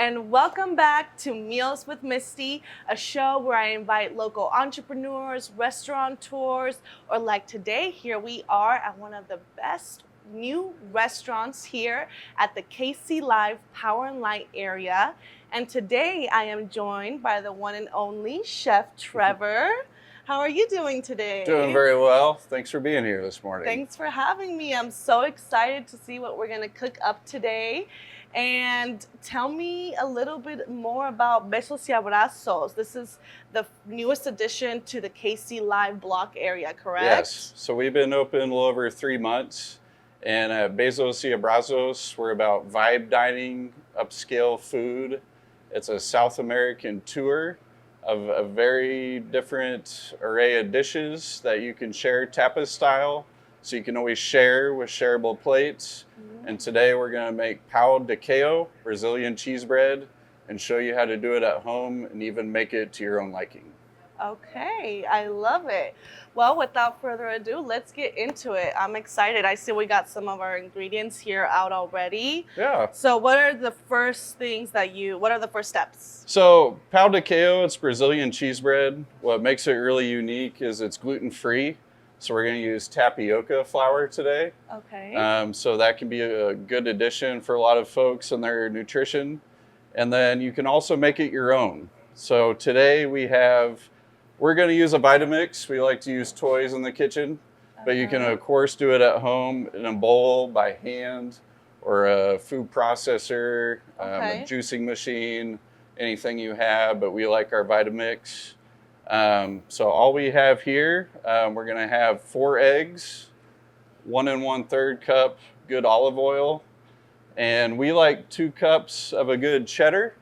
and welcome back to Meals with Misty, a show where I invite local entrepreneurs, restaurateurs, or like today, here we are at one of the best new restaurants here at the KC Live Power and Light area. And today I am joined by the one and only Chef Trevor. How are you doing today? Doing very well. Thanks for being here this morning. Thanks for having me. I'm so excited to see what we're going to cook up today. And tell me a little bit more about Besos y Abrazos. This is the newest addition to the KC Live block area, correct? Yes. So we've been open a little over 3 months. And at Besos y Abrazos, we're about vibe dining, upscale food. It's a South American tour of a very different array of dishes that you can share tapas style. So you can always share with shareable plates. Mm-hmm. And today we're going to make pão de queijo, Brazilian cheese bread, and show you how to do it at home and even make it to your own liking. Okay, I love it. Well, without further ado, let's get into it. I'm excited. I see we got some of our ingredients here out already. Yeah. So what are the first steps? So pão de queijo, it's Brazilian cheese bread. What makes it really unique is it's gluten-free. So we're going to use tapioca flour today. Okay. So that can be a good addition for a lot of folks in their nutrition. And then you can also make it your own. So today we're going to use a Vitamix. We like to use toys in the kitchen, but you can of course do it at home in a bowl by hand or a food processor, a juicing machine, anything you have, but we like our Vitamix. So all we have here, we're going to have 4 eggs, 1 1/3 cup good olive oil, and we like 2 cups of a good cheddar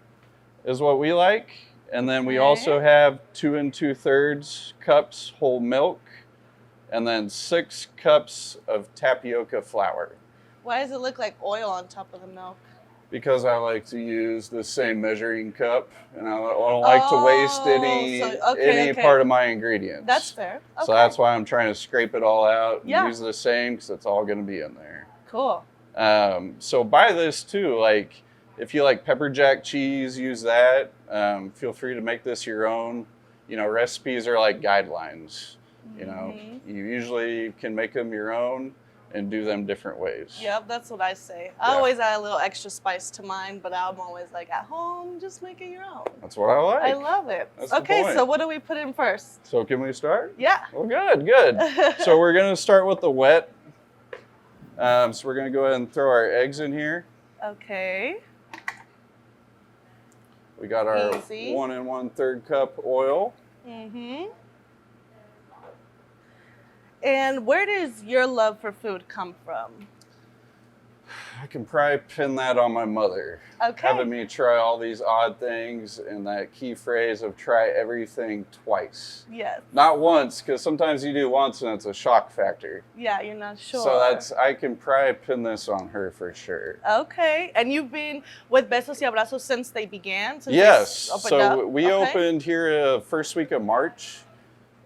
is what we like. And then we also have 2 2/3 cups whole milk, and then 6 cups of tapioca flour. Why does it look like oil on top of the milk? Because I like to use the same measuring cup, and I don't like to waste any part of my ingredients. That's fair. Okay. So that's why I'm trying to scrape it all out and use the same, because it's all going to be in there. Cool. So buy this too. Like, if you like pepper jack cheese, use that. Feel free to make this your own. You know, recipes are like guidelines. You know, you usually can make them your own and do them different ways. Yep, that's what I say. I always add a little extra spice to mine, but I'm always like, at home, just make it your own. That's what I like. I love it. That's the okay, point. So what do we put in first? So can we start? Yeah. Well, good. So we're going to start with the wet. So we're going to go ahead and throw our eggs in here. Okay. We got our 1 1/3 cup oil. Mm-hmm. And where does your love for food come from? I can probably pin that on my mother. Okay. Having me try all these odd things, and that key phrase of try everything twice. Yes. Not once, because sometimes you do once and it's a shock factor. Yeah, you're not sure. So I can probably pin this on her for sure. Okay. And you've been with Besos y Abrazos since they began? Yes. We opened here first week of March,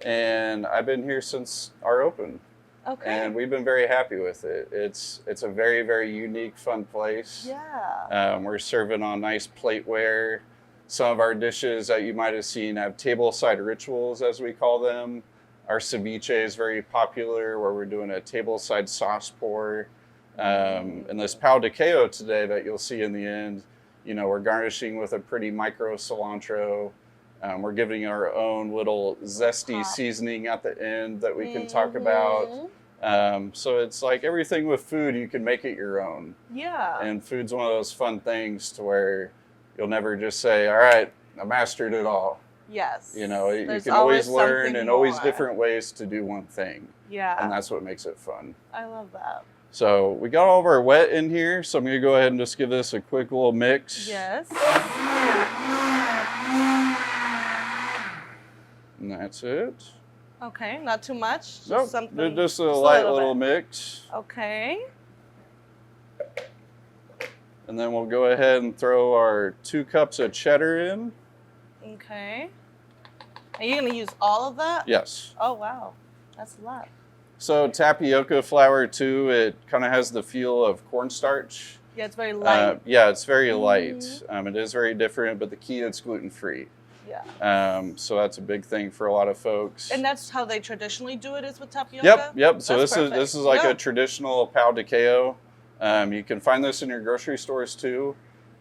and I've been here since our open. Okay. And we've been very happy with it. It's a very, very unique, fun place. Yeah. We're serving on nice plateware. Some of our dishes that you might have seen have tableside rituals, as we call them. Our ceviche is very popular, where we're doing a tableside sauce pour. And this pão de queijo today that you'll see in the end, you know, we're garnishing with a pretty micro cilantro. We're giving our own little zesty seasoning at the end that we can talk about. So it's like everything with food, you can make it your own. Yeah. And food's one of those fun things to where you'll never just say, all right, I mastered it all. Yes. You know, you can always learn and always different ways to do one thing. Yeah. And that's what makes it fun. I love that. So we got all of our wet in here. So I'm going to go ahead and just give this a quick little mix. Yes. And that's it. Okay, not too much. Nope, something, just a light little mix. Okay. And then we'll go ahead and throw our 2 cups of cheddar in. Okay. Are you going to use all of that? Yes. Oh, wow. That's a lot. So tapioca flour too, it kind of has the feel of cornstarch. Yeah, it's very light. Yeah, it's very light. It is very different, but the key, it's gluten-free. Yeah. So that's a big thing for a lot of folks. And that's how they traditionally do it, is with tapioca? Yep. So That's this is like a traditional pão de queijo. You can find this in your grocery stores too.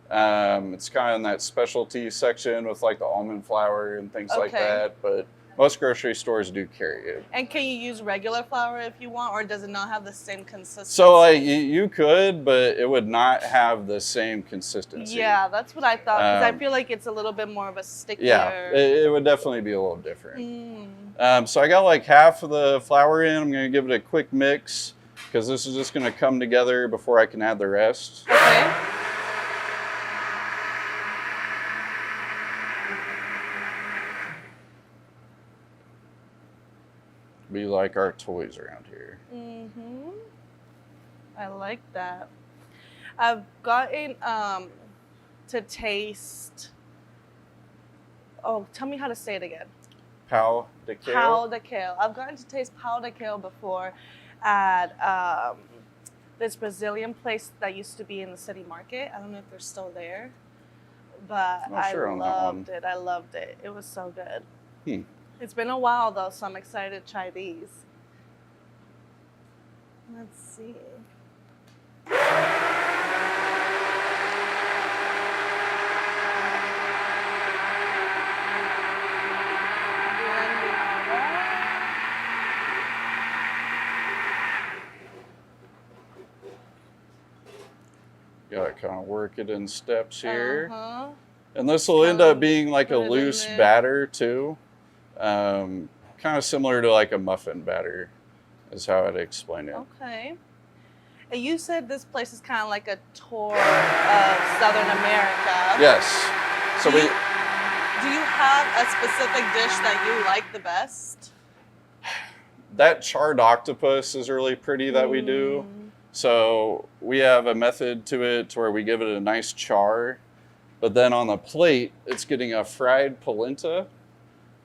It's kind of in that specialty section with like the almond flour and things like that. But most grocery stores do carry it. And can you use regular flour if you want, or does it not have the same consistency? So like you could, but it would not have the same consistency. Yeah, that's what I thought, because I feel like it's a little bit more of a stickier. Yeah, it would definitely be a little different. So I got like half of the flour in. I'm going to give it a quick mix because this is just going to come together before I can add the rest. Okay. Be like our toys around here. I like that. I've gotten to taste. Oh, tell me how to say it again. Pão de queijo. Pão de queijo. I've gotten to taste pão de queijo before at this Brazilian place that used to be in the city market. I don't know if they're still there, but I loved it. I loved it. It was so good. It's been a while though, so I'm excited to try these. Let's see. Gotta kind of work it in steps here. And this will end up being like a loose batter too. Kind of similar to like a muffin batter is how I'd explain it. Okay. And you said this place is kind of like a tour of Southern America. Yes. So do you have a specific dish that you like the best? That charred octopus is really pretty that we do. So we have a method to it to where we give it a nice char, but then on the plate, it's getting a fried polenta.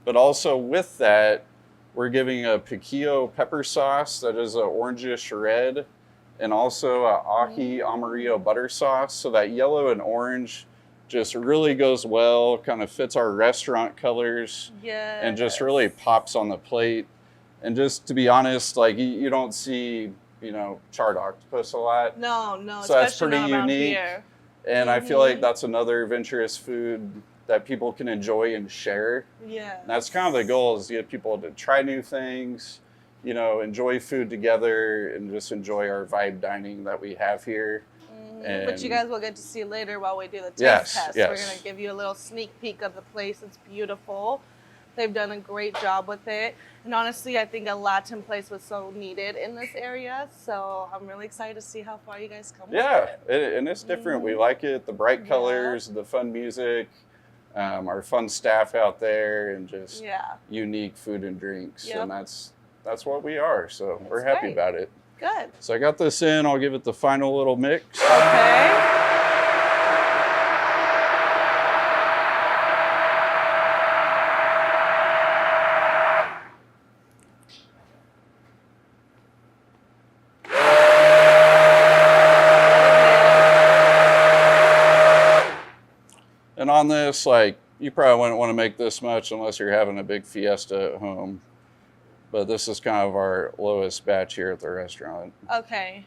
But also with that, we're giving a piquillo pepper sauce that is an orangish red, and also a ají amarillo butter sauce. So that yellow and orange just really goes well, kind of fits our restaurant colors, and just really pops on the plate. And just to be honest, like you don't see, charred octopus a lot. No, so that's pretty not around unique. Here. And I feel like that's another adventurous food that people can enjoy and share. Yeah. That's kind of the goal, is to get people to try new things, enjoy food together and just enjoy our vibe dining that we have here. But you guys will get to see later while we do the taste test. We're going to give you a little sneak peek of the place. It's beautiful. They've done a great job with it. And honestly, I think a Latin place was so needed in this area. So I'm really excited to see how far you guys come with it. And it's different. We like it. The bright colors, the fun music, our fun staff out there, and just unique food and drinks. And that's what we are. So we're happy about it. Good. So I got this in. I'll give it the final little mix. Okay. And on this, like, you probably wouldn't want to make this much unless you're having a big fiesta at home. But this is kind of our lowest batch here at the restaurant. Okay.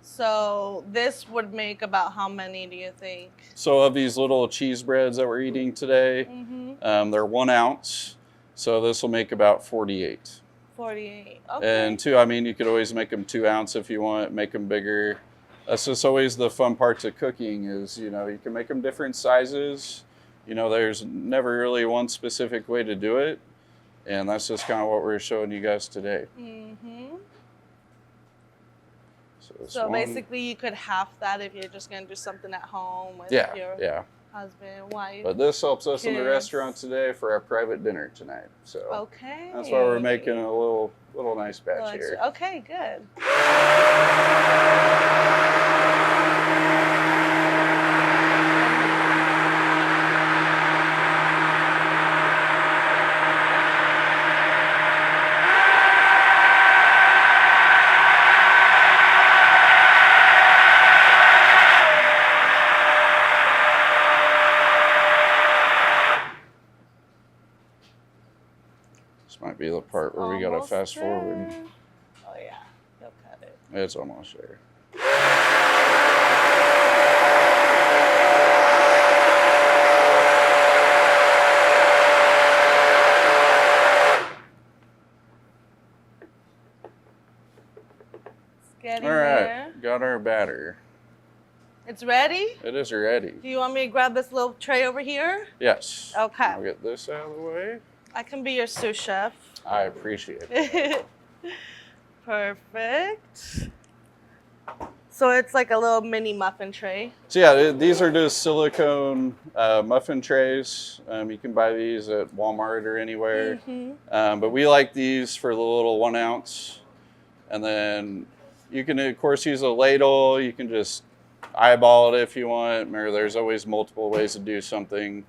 So this would make about how many, do you think? So of these little cheese breads that we're eating today, they're 1 ounce. So this will make about 48. 48, okay. And you could always make them 2 ounce if you want, make them bigger. That's just always the fun parts of cooking is, you can make them different sizes. There's never really one specific way to do it. And that's just kind of what we're showing you guys today. So basically you could half that if you're just going to do something at home with your husband, wife. But this helps us in the kids. restaurant today for our private dinner tonight. So that's why we're making a little nice batch here. Okay, good. we gotta Almost fast forward. there. Oh yeah, you'll cut it. It's almost there. It's getting All there. right, got our batter. It's ready? It is ready. Do you want me to grab this little tray over here? Yes. Okay. I'll get this out of the way. I can be your sous chef. I appreciate it. Perfect. So it's like a little mini muffin tray. So yeah, these are just silicone muffin trays. You can buy these at Walmart or anywhere. But we like these for the little 1 ounce. And then you can, of course, use a ladle. You can just eyeball it if you want. Remember, there's always multiple ways to do something.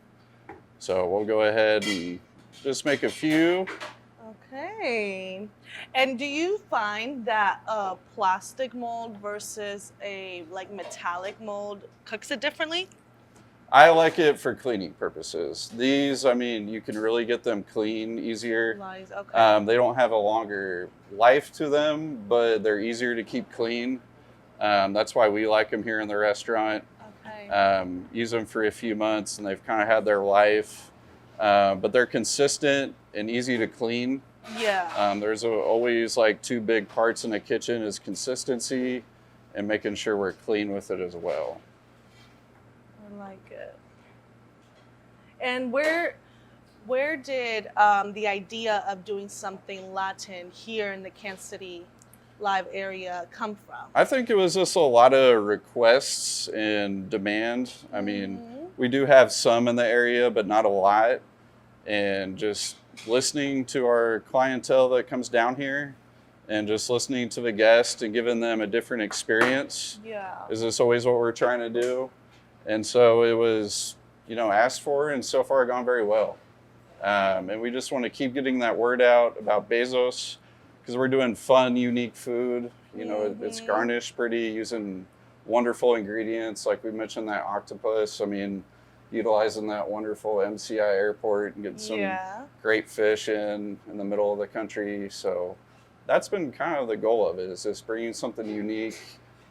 So we'll go ahead and just make a few. Okay. And do you find that a plastic mold versus a like metallic mold cooks it differently? I like it for cleaning purposes. These, I mean, you can really get them clean easier. Nice. Okay. They don't have a longer life to them, but they're easier to keep clean. That's why we like them here in the restaurant. Okay. Use them for a few months and they've kind of had their life. But they're consistent and easy to clean. Yeah. There's always like 2 big parts in a kitchen is consistency and making sure we're clean with it as well. I like it. And where did the idea of doing something Latin here in the Kansas City live area come from? I think it was just a lot of requests and demand. I mean, we do have some in the area, but not a lot. And just listening to our clientele that comes down here and just listening to the guests and giving them a different experience. Yeah. Is this always what we're trying to do? And so it was, asked for and so far gone very well. And we just want to keep getting that word out about Besos because we're doing fun, unique food. It's garnished pretty using wonderful ingredients. Like we mentioned that octopus. I mean, utilizing that wonderful MCI airport and getting some great fish in the middle of the country. So that's been kind of the goal of it, is just bringing something unique,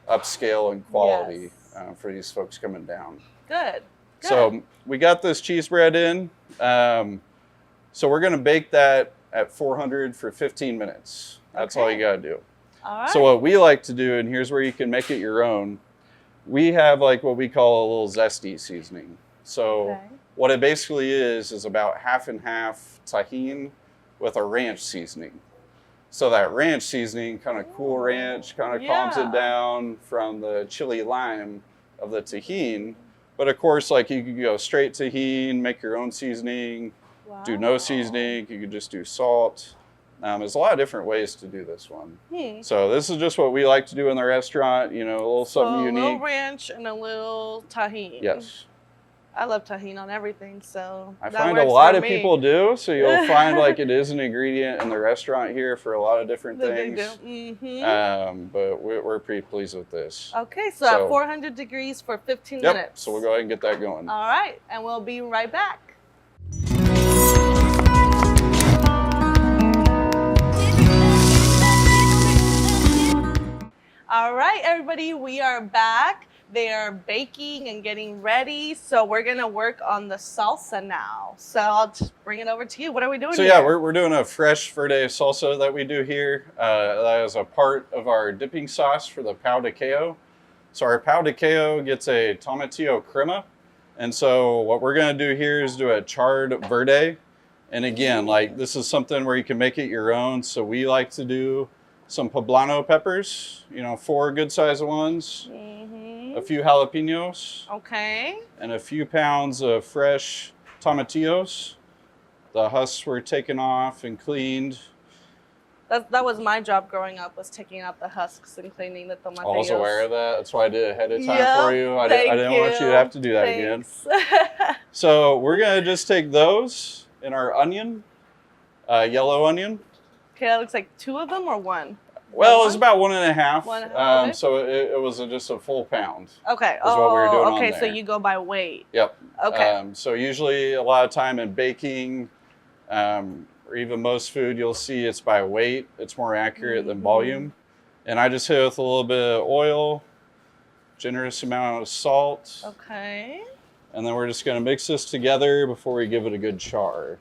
upscale, and quality for these folks coming down. Good. So we got this cheese bread in. So we're going to bake that at 400 for 15 minutes. That's all you got to do. All right. So what we like to do, and here's where you can make it your own, we have like what we call a little zesty seasoning. So what it basically is about half and half tahini with a ranch seasoning. So that ranch seasoning, kind of cool ranch, kind of calms it down from the chili lime of the tahini. But of course, like you could go straight tahini, make your own seasoning, do no seasoning, you could just do salt. There's a lot of different ways to do this one. So this is just what we like to do in the restaurant, a little something unique. A little ranch and a little tahini. Yes. I love tahini on everything, so I find a lot of people do, so you'll find like it is an ingredient in the restaurant here for a lot of different things. But we're pretty pleased with this. Okay, so at 400 degrees for 15 minutes. So we'll go ahead and get that going. All right, and we'll be right back. All right, everybody, we are back. They are baking and getting ready, so we're gonna work on the salsa now. So I'll just bring it over to you. What are we doing here? So yeah, we're doing a fresh verde salsa that we do here. That is a part of our dipping sauce for the pão de queijo. So our pão de queijo gets a tomatillo crema. And so what we're gonna do here is do a charred verde. And again, like this is something where you can make it your own. So we like to do some poblano peppers, 4 good sized ones, a few jalapenos, and a few pounds of fresh tomatillos. The husks were taken off and cleaned. That was my job growing up, was taking out the husks and cleaning the tomatillos. I was aware of that. That's why I did it ahead of time for you. I didn't want you to have to do that again. So we're going to just take those and our onion, yellow onion. Okay, that looks like 2 of them or 1? Well, it was about 1.5. 1.5. Okay. So it was just a full pound. Okay. Is what we were doing on okay. there. So you go by weight. Yep. Okay. So usually a lot of time in baking, or even most food, you'll see it's by weight. It's more accurate than volume. And I just hit it with a little bit of oil, generous amount of salt. Okay. And then we're just going to mix this together before we give it a good char.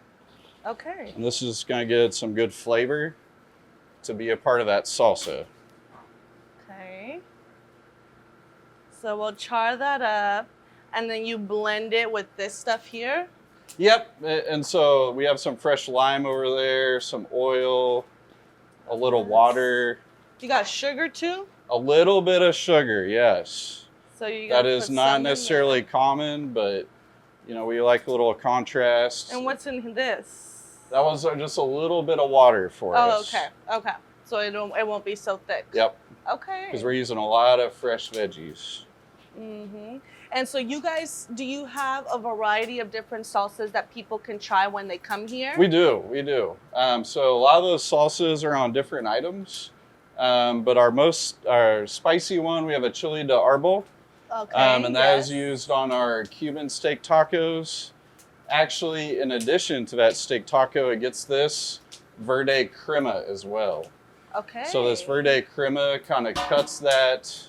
Okay. And this is going to get some good flavor to be a part of that salsa. Okay. So we'll char that up, and then you blend it with this stuff here. Yep. And so we have some fresh lime over there, some oil, a little water. You got sugar too? A little bit of sugar, yes. So you That gotta is put not some in necessarily common, but you know, we like a little contrast. there. And what's in this? That was just a little bit of water for us. Oh, okay. Okay. So it won't be so thick. Yep. Okay. Because we're using a lot of fresh veggies. And so you guys, do you have a variety of different salsas that people can try when they come here? We do. So a lot of those salsas are on different items. But our spicy one, we have a chili de árbol. Okay. And that is used on our Cuban steak tacos. Actually, in addition to that steak taco, it gets this verde crema as well. Okay. So this verde crema kind of cuts that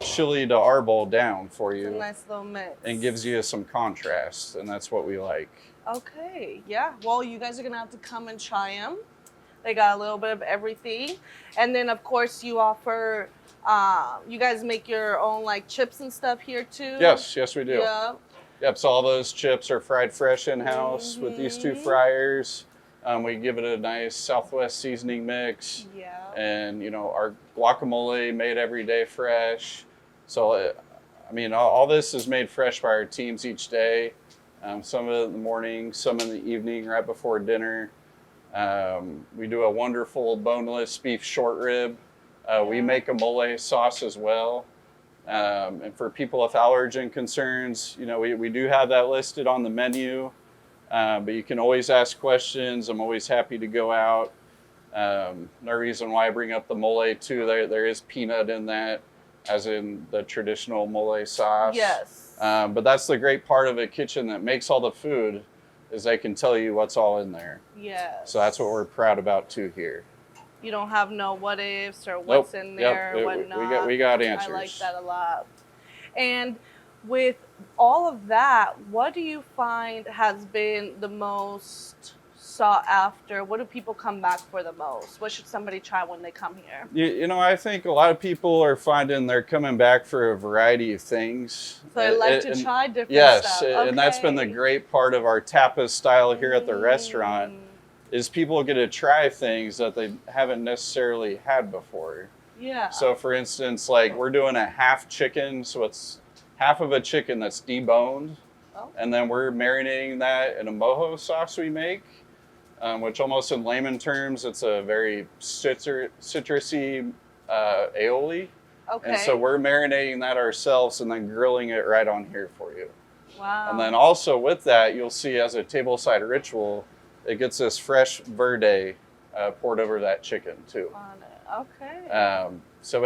chili de árbol down for you. It's a nice little mix. And gives you some contrast, and that's what we like. Okay, yeah. Well, you guys are gonna have to come and try them. They got a little bit of everything. And then of course you offer, you guys make your own like chips and stuff here too? Yes, we do. Yeah. Yep, so all those chips are fried fresh in-house with these two fryers. We give it a nice Southwest seasoning mix. Yeah. And, you know, our guacamole made every day fresh. So, I mean, all this is made fresh by our teams each day. Some of it in the morning, some in the evening, right before dinner. We do a wonderful boneless beef short rib. We make a mole sauce as well. And for people with allergen concerns, you know, we do have that listed on the menu. But you can always ask questions. I'm always happy to go out. No reason why I bring up the mole too. There is peanut in that, as in the traditional mole sauce. Yes. But that's the great part of a kitchen that makes all the food, is they can tell you what's all in there. Yes. So that's what we're proud about too here. You don't have no what ifs or what's in there, what not. We got answers. I like that a lot. And with all of that, what do you find has been the most sought after? What do people come back for the most? What should somebody try when they come here? You know, I think a lot of people are finding they're coming back for a variety of things. So they like to try different yes, stuff. And that's been the great part of our tapas style here at the restaurant, is people get to try things that they haven't necessarily had before. Yeah. So for instance, like we're doing a half chicken, so it's half of a chicken that's deboned, and then we're marinating that in a mojo sauce we make, which almost in layman terms, it's a very citrusy aioli. Okay. And so we're marinating that ourselves and then grilling it right on here for you. Wow. And then also with that, you'll see as a tableside ritual, it gets this fresh verde poured over that chicken too. On it. Okay. So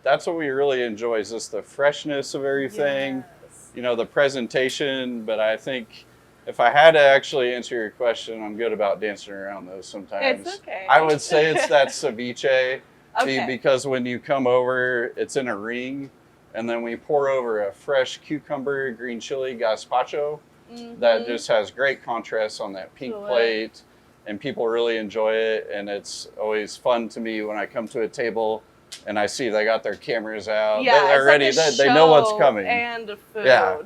that's what we really enjoy, is just the freshness of everything, Yes. you know, the presentation. But I think if I had to actually answer your question, I'm good about dancing around those sometimes. It's okay. I would say it's that ceviche, Okay. because when you come over, it's in a ring, and then we pour over a fresh cucumber, green chili gazpacho that just has great contrast on that pink plate, and people really enjoy it. And it's always fun to me when I come to a table and I see they got their cameras out. Yeah, They're ready. Like they know what's coming. And food. Yeah.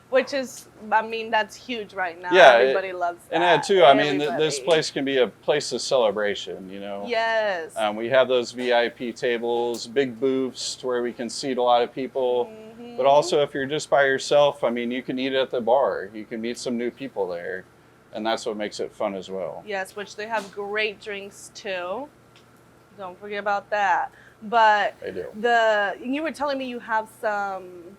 Which is, I mean, that's huge right now. Yeah, Everybody loves that. And that too, I mean, this Everybody. place can be a place of celebration, you know. Yes. We have those VIP tables, big booths to where we can seat a lot of people. But also, if you're just by yourself, I mean, you can eat at the bar. You can meet some new people there. And that's what makes it fun as well. Yes, which they have great drinks too. Don't forget about that. But They do. You were telling me you have some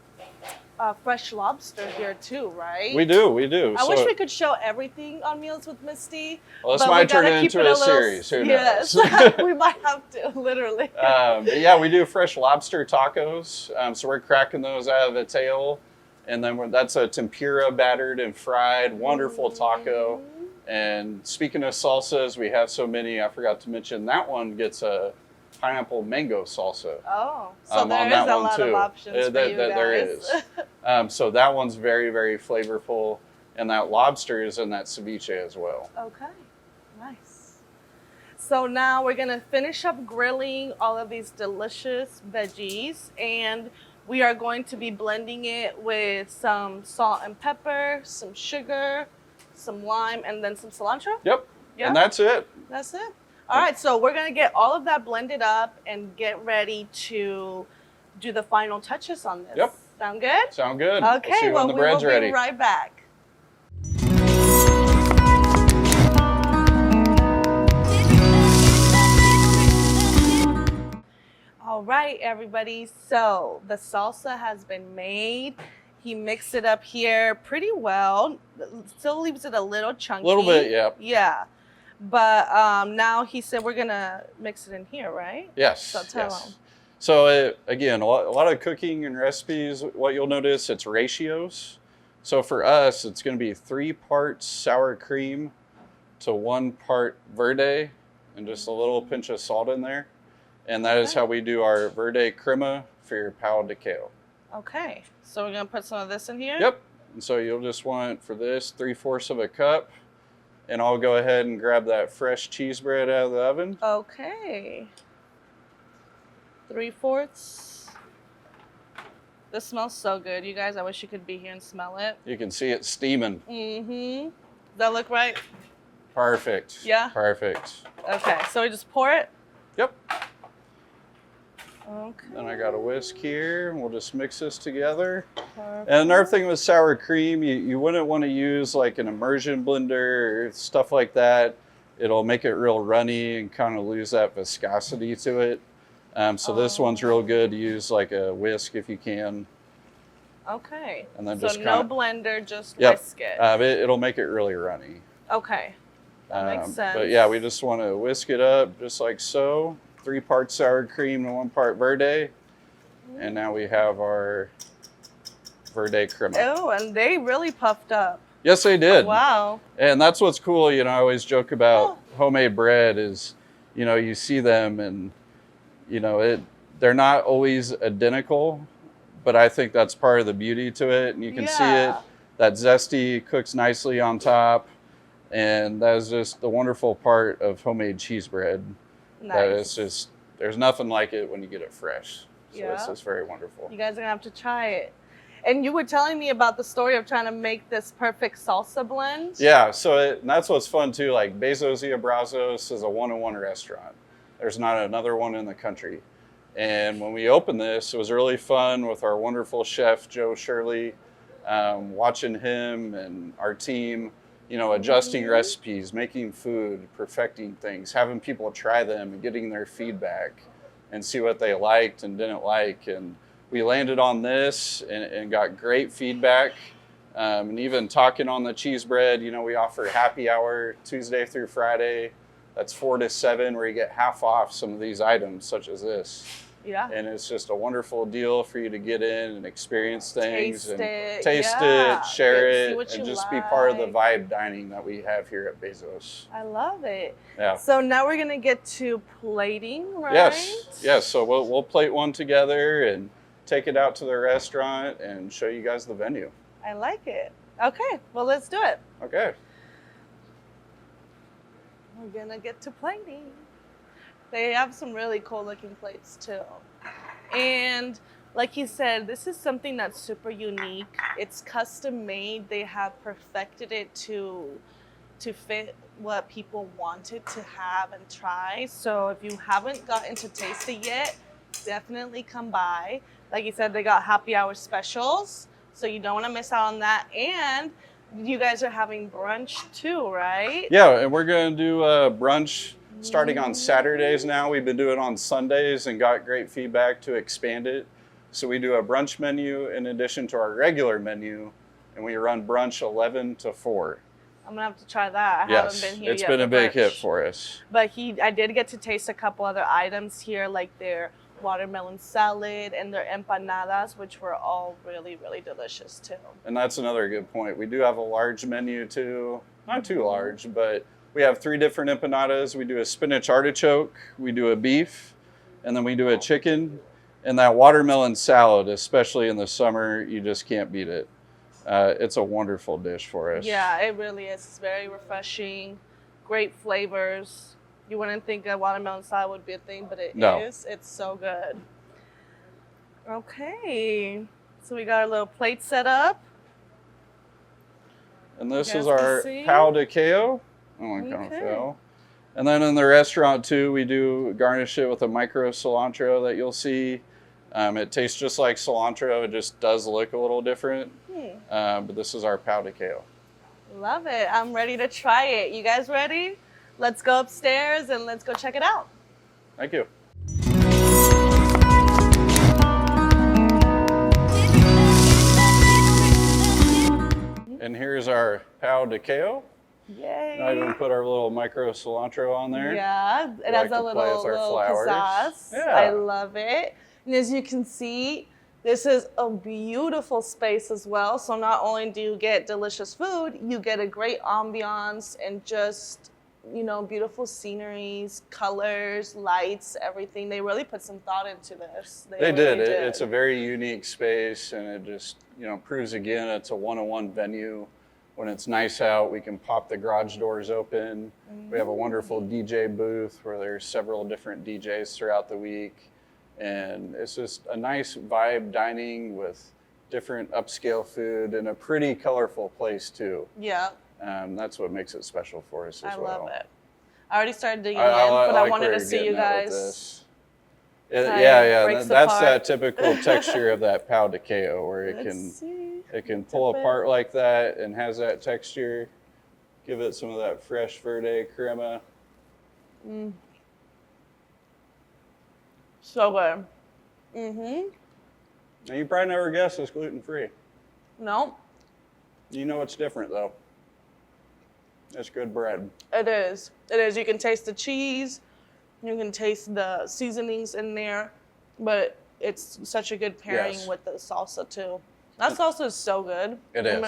fresh lobster here too, right? We do. I wish we could show everything on Meals with Misty. Well, this but might we turn gotta it keep into it a little series. Who yes. knows? We might have to, literally. But yeah, we do fresh lobster tacos. So we're cracking those out of the tail. And then that's a tempura battered and fried, wonderful taco. And speaking of salsas, we have so many. I forgot to mention that one gets a pineapple mango salsa. Oh, so there on is that a one lot too. of options for you guys. There is. So that one's very, very flavorful. And that lobster is in that ceviche as well. Okay, nice. So now we're gonna finish up grilling all of these delicious veggies, and we are going to be blending it with some salt and pepper, some sugar, some lime, and then some cilantro. Yep. Yeah. And that's it. That's it. All right, so we're gonna get all of that blended up and get ready to do the final touches on this. Yep. Sound good? Sound good. Okay, See you well, when the we will bread's ready. be right back. All right, everybody. So the salsa has been made. He mixed it up here pretty well. Still leaves it a little chunky. A little bit, yeah. Yeah. But now he said we're gonna mix it in here, right? Yes. So tell him. So again, a lot of cooking and recipes, what you'll notice, it's ratios. So for us, it's going to be 3 parts sour cream to 1 part verde, and just a little pinch of salt in there. And that is how we do our verde crema for your pao de kale. Okay, so we're gonna put some of this in here? Yep. And so you'll just want, for this, 3/4 of a cup. And I'll go ahead and grab that fresh cheese bread out of the oven. Okay. 3/4. This smells so good, you guys. I wish you could be here and smell it. You can see it steaming. Mm-hmm. Does that look right? Perfect. Yeah? Perfect. Okay, so we just pour it? Yep. Okay. Then I got a whisk here, and we'll just mix this together. Perfect. And another thing with sour cream, you wouldn't want to use like an immersion blender or stuff like that. It'll make it real runny and kind of lose that viscosity to it. So this one's real good to use like a whisk if you can. Okay. And then so just no kinda, blender, just yep. whisk it. It'll make it really runny. Okay. That makes sense. But yeah, we just want to whisk it up just like so. 3 parts sour cream to 1 part verde. And now we have our verde crema. Oh, and they really puffed up. Yes, they did. Wow. And that's what's cool. You know, I always joke about homemade bread is, you know, you see them and, you know, they're not always identical, but I think that's part of the beauty to it. And you can see it, that zesty cooks nicely on top. And that is just the wonderful part of homemade cheese bread. Nice. That is just, there's nothing like it when you get it fresh. So it's just very wonderful. You guys are gonna have to try it. And you were telling me about the story of trying to make this perfect salsa blend. Yeah, so and that's what's fun too. Like Besos y Abrazos is a 1-in-1 restaurant. There's not another one in the country. And when we opened this, it was really fun with our wonderful chef, Joe Shirley, watching him and our team, you know, adjusting recipes, making food, perfecting things, having people try them and getting their feedback and see what they liked and didn't like. And we landed on this and got great feedback. And even talking on the cheese bread, you know, we offer happy hour Tuesday through Friday. That's 4 to 7, where you get half off some of these items, such as this. Yeah. And it's just a wonderful deal for you to get in and experience things Taste it, share it, and just be part of the like. vibe dining that we have here at Besos. I love it. Yeah. So now we're gonna get to plating, right? Yes. So we'll plate one together and take it out to the restaurant and show you guys the venue. I like it. Okay, well, let's do it. Okay. We're gonna get to plating. They have some really cool looking plates too. And like he said, this is something that's super unique. It's custom made. They have perfected it to fit what people wanted to have and try. So if you haven't gotten to taste it yet, definitely come by. Like you said, they got happy hour specials, so you don't want to miss out on that. And you guys are having brunch too, right? Yeah, and we're going to do brunch starting on Saturdays now. We've been doing it on Sundays and got great feedback to expand it. So we do a brunch menu in addition to our regular menu, and we run brunch 11 to 4. I'm gonna have to try that. I haven't been here yet. It's been a big hit for us. But I did get to taste a couple other items here, like their watermelon salad and their empanadas, which were all really, really delicious too. And that's another good point. We do have a large menu too. not too large, but we have 3 different empanadas. We do a spinach artichoke, we do a beef, and then we do a chicken. And that watermelon salad, especially in the summer, you just can't beat it. It's a wonderful dish for us. Yeah, it really is. It's very refreshing, great flavors. You wouldn't think a watermelon salad would be a thing, but it is. It's so good. Okay, so we got our little plate set up. And this is our pão de queijo. Oh, it kind of fell. And then in the restaurant too, we do garnish it with a micro cilantro that you'll see. It tastes just like cilantro. It just does look a little different. But this is our pão de queijo. Love it. I'm ready to try it. You guys ready? Let's go upstairs and let's go check it out. Thank you. And here's our pão de queijo. Yay. Now we're going to put our little micro cilantro on there. Yeah, it has a little pizzazz. Yeah. I love it. And as you can see, this is a beautiful space as well. So not only do you get delicious food, you get a great ambiance and just, you know, beautiful sceneries, colors, lights, everything. They really put some thought into this. They really did. It's a very unique space, and it just, you know, proves again it's a one-on-one venue. When it's nice out, we can pop the garage doors open. We have a wonderful DJ booth where there's several different DJs throughout the week. And it's just a nice vibe dining with different upscale food and a pretty colorful place too. Yeah. That's what makes it special for us as well. I love it. I already started digging in, but I wanted to see you guys. Yeah. That's that typical texture of that pão de queijo where it can pull apart like that and has that texture. Give it some of that fresh verde crema. So good. Now you probably never guessed it's gluten-free. No. You know it's different though. It's good bread. It is. It is. You can taste the cheese. You can taste the seasonings in there, but it's such a good pairing with the salsa too. That salsa is so good. It is.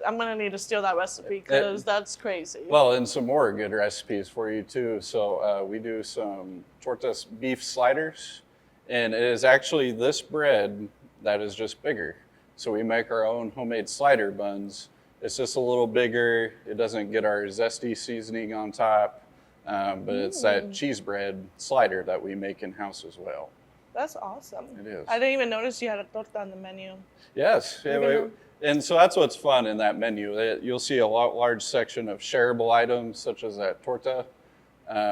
I'm gonna need to steal that recipe because that's crazy. Well, and some more good recipes for you too. So we do some tortas beef sliders, and it is actually this bread that is just bigger. So we make our own homemade slider buns. It's just a little bigger. It doesn't get our zesty seasoning on top, but it's that cheese bread slider that we make in-house as well. That's awesome. It is. I didn't even notice you had a torta on the menu. Yes. And so that's what's fun in that menu. You'll see a large section of shareable items, such as that torta.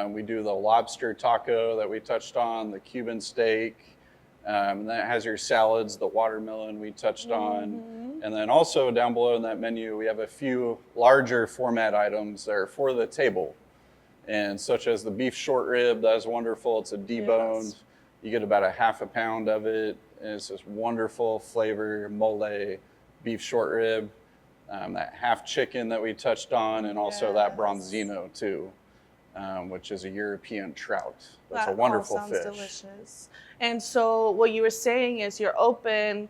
We do the lobster taco that we touched on, the Cuban steak. And that has your salads, the watermelon we touched on. And then also down below in that menu, we have a few larger format items that are for the table. And such as the beef short rib, that is wonderful. It's a deboned. Yes. You get about a half a pound of it. And it's this wonderful flavor, mole, beef short rib, that half chicken that we touched on, and also that bronzino too, which is a European trout. That's a wonderful fish. Sounds delicious. And so what you were saying is you're open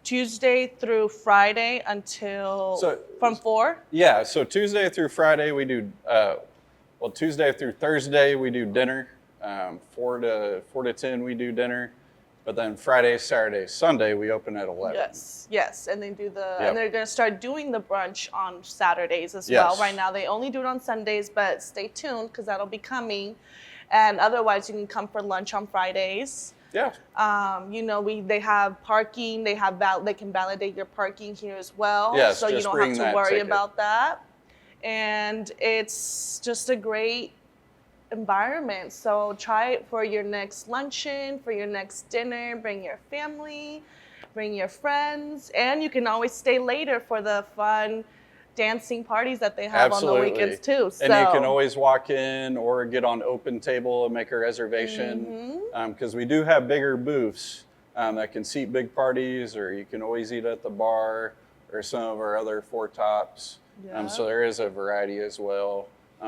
Tuesday through Friday until from 4? Yeah, so Tuesday through Friday we do, Tuesday through Thursday we do dinner. 4 to 10 we do dinner, but then Friday, Saturday, Sunday we open at 11. Yes, and they do and they're going to start doing the brunch on Saturdays as well. Right now they only do it on Sundays, but stay tuned because that'll be coming. And otherwise you can come for lunch on Fridays. Yeah. They have parking. They can validate your parking here as well. Yes, so you don't have to worry about that. And it's just a great environment. So try it for your next luncheon, for your next dinner. Bring your family, bring your friends, and you can always stay later for the fun dancing parties that they have on the weekends too. And you can always walk in or get on open table and make a reservation because we do have bigger booths that can seat big parties, or you can always eat at the bar or some of our other four tops. So there is a variety as well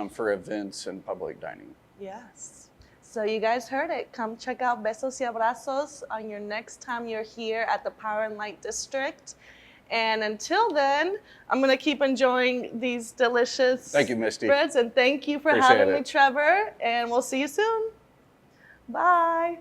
for events and public dining. Yes. So you guys heard it. Come check out Besos y Abrazos on your next time you're here at the Power and Light District. And until then, I'm going to keep enjoying these delicious Thank you, Misty. breads. And thank you for Appreciate having me, it. Trevor. And we'll see you soon. Bye.